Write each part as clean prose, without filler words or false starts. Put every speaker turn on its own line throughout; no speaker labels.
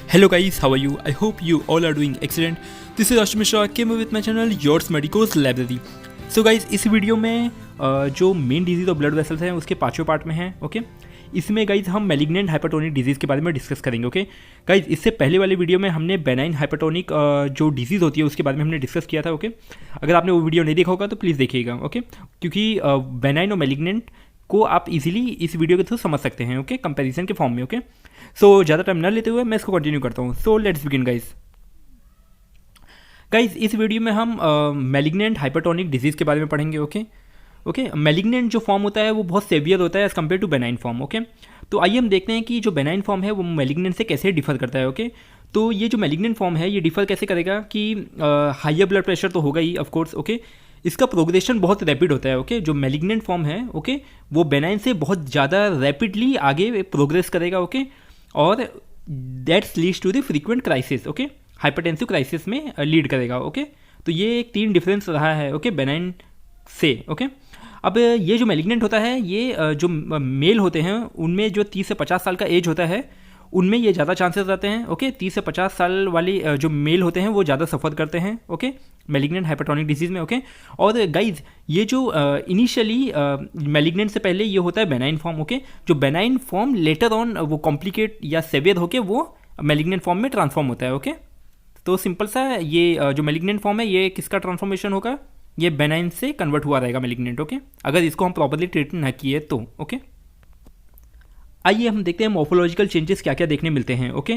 Hello guys, how are you? I hope you all are doing excellent. This is Ashton Mishra, came with my channel Yours Medicos Library. So guys, इस video में जो main disease of blood vessels हैं उसके पांचवें part में हैं. Okay, इसमें guys हम मैलिग्नेंट हाइपरटोनिक डिजीज़ के बारे में डिस्कस करेंगे. ओके गाइज, इससे पहले वाली वीडियो में हमने बेनाइन हाइपरटोनिक जो डिजीज़ होती है उसके बारे में हमने डिस्कस किया था. ओके, अगर आपने वो वीडियो नहीं देखा होगा तो प्लीज़ देखिएगा. ओके, क्योंकि बेनाइन और मैलिग्नेंट को आप इजीली इस वीडियो के थ्रू समझ सकते हैं. ओके, कंपैरिजन के फॉर्म में. ओके, सो ज़्यादा टाइम न लेते हुए मैं इसको कंटिन्यू करता हूँ. So let's begin guys. इस वीडियो में हम मैलिग्नेंट हाइपरटोनिक डिजीज़ के बारे में पढ़ेंगे. ओके, मैलिग्नेंट जो फॉर्म होता है वो बहुत सेवियर होता है as compare to benign form. Okay, तो आइए हम देखते हैं कि जो बेनाइन फॉर्म है वो मैलिग्नेंट से कैसे डिफर करता है. ओके, तो ये जो मैलिग्नेंट फॉर्म है ये डिफर कैसे करेगा कि हाइयर ब्लड प्रेशर तो होगा ही ऑफ कोर्स. ओके, इसका प्रोग्रेशन बहुत रैपिड होता है. ओके, जो मैलिग्नेंट फॉर्म है ओके वो बेनाइन से बहुत ज़्यादा रैपिडली आगे प्रोग्रेस करेगा. ओके, और that's leads to the frequent crisis. Okay, hypertensive crisis में लीड करेगा. ओके, तो ये एक 3 डिफरेंस रहा है. ओके, बेनाइन से. ओके, अब ये जो मैलिग्नेंट होता है ये जो मेल होते हैं उनमें जो 30 से 50 साल का एज होता है उनमें ये ज़्यादा चांसेस रहते हैं. ओके, 30 से 50 साल वाली जो मेल होते हैं वो ज़्यादा सफ़र करते हैं. ओके, मैलिग्नेंट हाइपरटोनिक डिजीज़ में. ओके, और गाइज ये जो इनिशियली मैलिग्नेंट से पहले ये होता है बेनाइन फॉर्म. ओके, जो बेनाइन फॉर्म लेटर ऑन वो कॉम्प्लिकेट या सेवियर होके वो मैलिग्नेंट फॉर्म में ट्रांसफॉर्म होता है. ओके, तो सिंपल सा ये जो मैलिग्नेंट फॉर्म है ये किसका ट्रांसफॉर्मेशन होगा, ये बेनाइन से कन्वर्ट हुआ रहेगा मैलिग्नेंट. ओके, अगर इसको हम प्रॉपर्ली ट्रीट ना किए तो. ओके, आइए हम देखते हैं मॉर्फोलॉजिकल चेंजेस क्या क्या देखने मिलते हैं. ओके,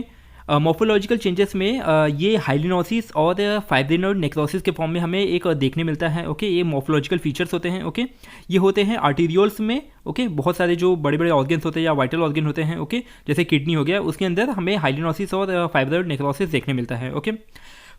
मॉर्फोलॉजिकल चेंजेस में ये हाइलिनोसिस और फाइब्रिनोइड नेक्रोसिस के फॉर्म में हमें एक देखने मिलता है. ओके, ये मॉर्फोलॉजिकल फीचर्स होते हैं. ओके, ये होते हैं आर्टीरियोल्स में. ओके, बहुत सारे जो बड़े बड़े ऑर्गन्स होते हैं या वाइटल ऑर्गन होते हैं. ओके, जैसे किडनी हो गया, उसके अंदर हमें हाइलिनोसिस और फाइब्रिनोइड नेक्रोसिस देखने मिलता है. ओके,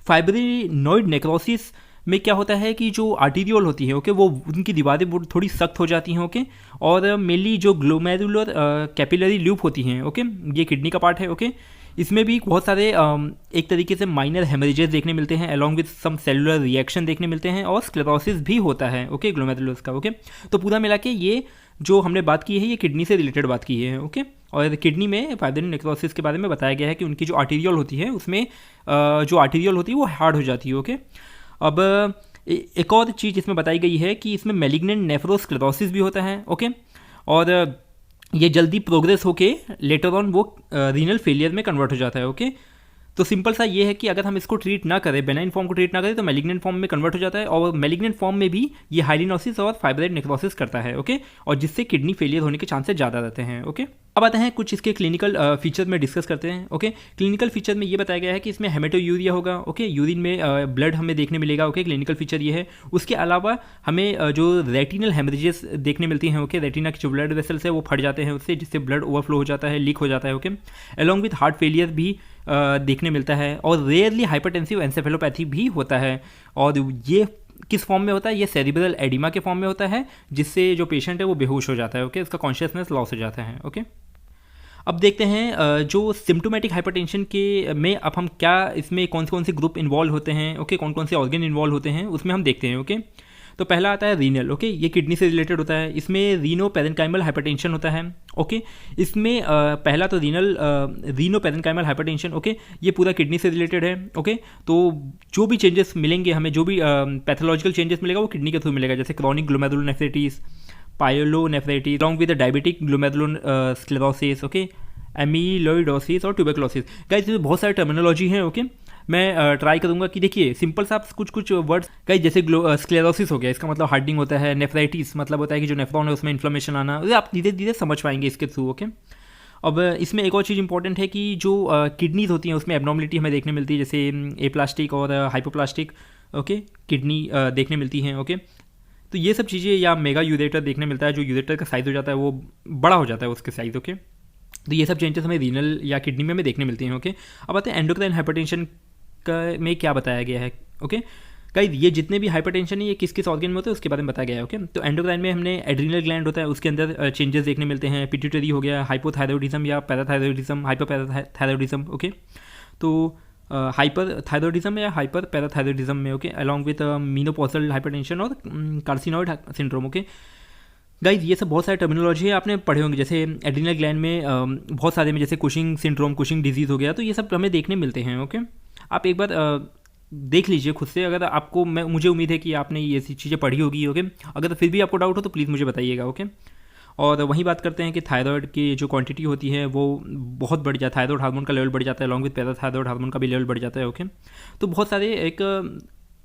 फाइब्रिनोइड नेक्रोसिस में क्या होता है कि जो आर्टीरियोल होती है ओके वो उनकी दीवारें थोड़ी सख्त हो जाती हैं. ओके, और मेनली जो ग्लोमेरुलर कैपिलरी लूप होती हैं ओके ये किडनी का पार्ट है. ओके, इसमें भी बहुत सारे एक तरीके से माइनर हेमरेजेस देखने मिलते हैं along with some cellular reaction देखने मिलते हैं और स्क्लेरोसिस भी होता है. ओके, ग्लोमेरुलस का. ओके, तो पूरा मिला के ये जो हमने बात की है ये किडनी से रिलेटेड बात की है. ओके, और किडनी में फाइब्रिनोइड नेक्रोसिस के बारे में बताया गया है कि उनकी जो आर्टीरियोल होती है उसमें जो आर्टीरियोल होती है वो हार्ड हो जाती है. ओके, अब एक और चीज़ इसमें बताई गई है कि इसमें मैलिग्नेंट नेफ्रोस्क्लेरोसिस भी होता है. ओके, और ये जल्दी प्रोग्रेस होके लेटर ऑन वो रीनल फेलियर में कन्वर्ट हो जाता है. ओके, तो सिंपल सा ये है कि अगर हम इसको ट्रीट ना करें, बेनाइन फॉर्म को ट्रीट ना करें तो मैलिग्नेंट फॉर्म में कन्वर्ट हो जाता है और मैलिग्नेंट फॉर्म में भी ये हाइलिनोसिस और फाइब्रोइड नेक्रोसिस करता है. ओके, और जिससे किडनी फेलियर होने के चांसेस ज़्यादा रहते हैं. ओके, अब आते हैं कुछ इसके क्लिनिकल फीचर में डिस्कस करते हैं. ओके, क्लिनिकल फीचर में ये बताया गया है कि इसमें हेमेटोयूरिया होगा. ओके, यूरिन में ब्लड हमें देखने मिलेगा. ओके, क्लिनिकल फीचर ये है. उसके अलावा हमें जो रेटिनल हेमरेजेस देखने मिलती हैं. ओके, रेटिना के जो ब्लड वेसल्स है वो फट जाते हैं उससे, जिससे ब्लड ओवरफ्लो हो जाता है, लीक हो जाता है. Okay, along with heart failure भी देखने मिलता है और रेयरली हाइपरटेंसिव एंसेफेलोपैथी भी होता है. और ये किस फॉर्म में होता है, ये सेरिब्रल एडिमा के फॉर्म में होता है जिससे जो पेशेंट है वो बेहोश हो जाता है. ओके, उसका कॉन्शियसनेस लॉस हो जाता है. ओके, अब देखते हैं जो सिम्टोमेटिक हाइपरटेंशन के में अब हम क्या इसमें कौन से ग्रुप इन्वॉल्व होते हैं. ओके, कौन से ऑर्गन इन्वॉल्व होते हैं उसमें हम देखते हैं. ओके, तो पहला आता है रीनल. ओके, ये किडनी से रिलेटेड होता है. इसमें रीनो पेरेन्काइमल हाइपरटेंशन होता है. ओके, इसमें पहला तो रीनो पेरेन्काइमल हाइपरटेंशन. ओके, ये पूरा किडनी से रिलेटेड है. ओके, तो जो भी चेंजेस मिलेंगे हमें, जो भी पैथोलॉजिकल चेंजेस मिलेगा वो किडनी के थ्रू मिलेगा, जैसे chronic glomerulonephritis, pyelonephritis along with diabetic glomerulosclerosis. Okay, amyloidosis और ट्यूबरकुलोसिस. गाइस इसमें बहुत सारे टर्मिनोलॉजी हैं. ओके, मैं ट्राई करूंगा कि देखिए सिंपल सा कुछ वर्ड्स गाइस, जैसे स्क्लेरोसिस हो गया, इसका मतलब हार्डिंग होता है. नेफ्राइटिस मतलब होता है कि जो नेफ्रॉन है उसमें इन्फ्लेमेशन आना. आप धीरे धीरे समझ पाएंगे इसके थ्रू. ओके, अब इसमें एक और चीज़ इंपॉर्टेंट है कि जो किडनीज होती हैं उसमें एबनॉर्मलिटी हमें देखने मिलती है, जैसे एप्लास्टिक और हाइपोप्लास्टिक. ओके, किडनी देखने मिलती हैं. ओके, तो ये सब चीज़ें, या मेगा यूरेटर देखने मिलता है, जो यूरेटर का साइज़ हो जाता है वो बड़ा हो जाता है उसके साइज़. ओके, तो ये सब चेंजेस हमें रीनल या किडनी में हमें देखने मिलती हैं. ओके, अब आते हैं एंडोक्राइन हाइपरटेंशन में क्या बताया गया है. ओके गाइस, ये जितने भी हाइपरटेंशन है ये किस किस ऑर्गन में होते हैं उसके बारे में बताया गया है. ओके, तो एंडोक्राइन में हमने एड्रीनल ग्लैंड होता है, उसके अंदर चेंजेस देखने मिलते हैं. पिट्यूटरी हो गया, हाइपोथायरॉइडिज्म या पैराथायरॉइडिज्म, हाइपोपैराथायरॉइडिज्म. ओके, तो हाइपर थायरॉइडिज्म या हाइपर पैराथायरॉइडिज्म में. Okay, along with menopausal hypertension और कार्सिनॉइड सिंड्रोम. ओके, गाइज ये सब बहुत सारे टर्मिनोलॉजी है, आपने पढ़े होंगे, जैसे एड्रिनल ग्लैंड में बहुत सारे में, जैसे कुशिंग सिंड्रोम, कुशिंग डिजीज़ हो गया, तो ये सब हमें देखने मिलते हैं। ओके, आप एक बार देख लीजिए खुद से, अगर आपको, मुझे उम्मीद है कि आपने ये चीज़ें पढ़ी होगी। ओके, अगर फिर भी आपको डाउट हो तो प्लीज़ मुझे बताइएगा। ओके, और वहीं बात करते हैं कि थायराइड की जो क्वांटिटी होती है वो बहुत बढ़ जाता है, थायराइड हार्मोन का लेवल बढ़ जाता है, अलॉन्ग विद पैराथायराइड हार्मोन का भी लेवल बढ़ जाता है। ओके, तो बहुत सारे एक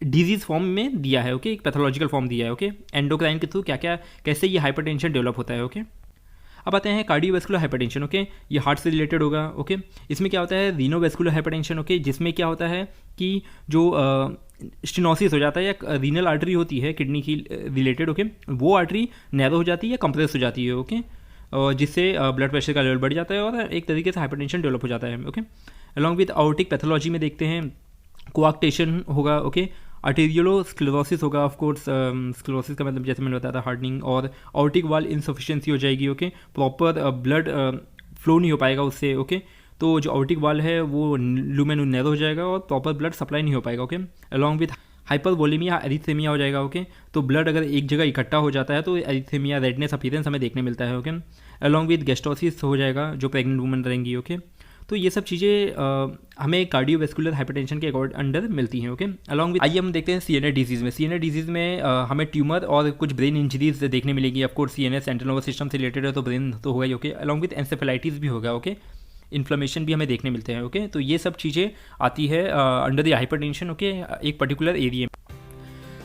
डिजीज़ फॉर्म में दिया है। ओके, एक पैथोलॉजिकल फॉर्म दिया है। ओके, एंडोक्राइन के थ्रू क्या क्या, कैसे ये हाइपरटेंशन डेवलप होता है। ओके, अब आते हैं कार्डियोवैस्कुलर हाइपरटेंशन। ओके, ये हार्ट से रिलेटेड होगा। ओके, इसमें क्या होता है, रीनोवैस्कुलर हाइपरटेंशन। ओके, जिसमें क्या होता है कि जो स्टेनोसिस हो जाता है, या रीनल आर्टरी होती है किडनी की रिलेटेड, ओके, वो आर्टरी नैरो हो जाती है या कंप्रेस हो जाती है। ओके, और जिससे ब्लड प्रेशर का लेवल बढ़ जाता है और एक तरीके से हाइपरटेंशन डेवलप हो जाता है। ओके, अलॉन्ग विद आउटिक पैथोलॉजी में देखते हैं कोआक्टेशन होगा। ओके, आर्टेरियोलोस्क्लेरोसिस होगा, ऑफ कोर्स स्क्लेरोसिस का मतलब जैसे मैंने बताया था हार्डनिंग, और आउटिक वाल इनसफिशिएंसी हो जाएगी। ओके, प्रॉपर ब्लड फ्लो नहीं हो पाएगा उससे। ओके, तो जो आउटिक वाल है वो लूमेन नैरो हो जाएगा और प्रॉपर ब्लड सप्लाई नहीं हो पाएगा। ओके, अलॉन्ग विथ हाइपरवोलेमिया, एरिथेमिया हो जाएगा। ओके, तो ब्लड अगर एक जगह इकट्ठा हो जाता है तो एरिथेमिया, रेडनेस, अपीयरेंस हमें देखने मिलता है। ओके, अलॉन्ग विथ गैस्ट्रोसिस हो जाएगा जो प्रेग्नेंट वुमन रहेंगी। ओके, तो ये सब चीज़ें हमें कार्डियोवैस्कुलर हाइपरटेंशन के अंडर मिलती हैं। ओके, अलॉन्ग विद आइए हम देखते हैं सीएनए डिजीज़ में। सीएनए डिजीज़ में हमें ट्यूमर और कुछ ब्रेन इंजरीज देखने मिलेगी। Of course CNA central nervous system से रिलेटेड है तो ब्रेन तो होगा ही। ओके, अलॉन्ग विद एंसेफेलाइटिस भी होगा। ओके, इन्फ्लेमेशन भी हमें देखने मिलते हैं। ओके, तो ये सब चीज़ें आती है अंडर द हाइपरटेंशन। ओके, एक पर्टिकुलर एरिया में।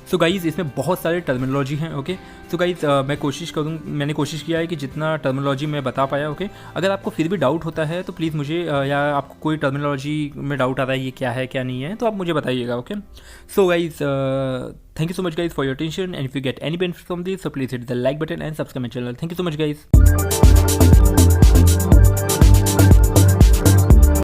सो गाइज़ इसमें बहुत सारे टर्मिनोलॉजी हैं। ओके, सो गाइज़ मैंने कोशिश किया है कि जितना टर्मिनोलॉजी मैं बता पाया। ओके, अगर आपको फिर भी डाउट होता है तो प्लीज़ मुझे, या आपको कोई टर्मिनोलॉजी में डाउट आ रहा है ये क्या है क्या नहीं है, तो आप मुझे बताइएगा। Okay, so guys thank you so much guys for your attention, and if you get any benefit from this, so please hit the like button and subscribe my channel. Thank you so much guys.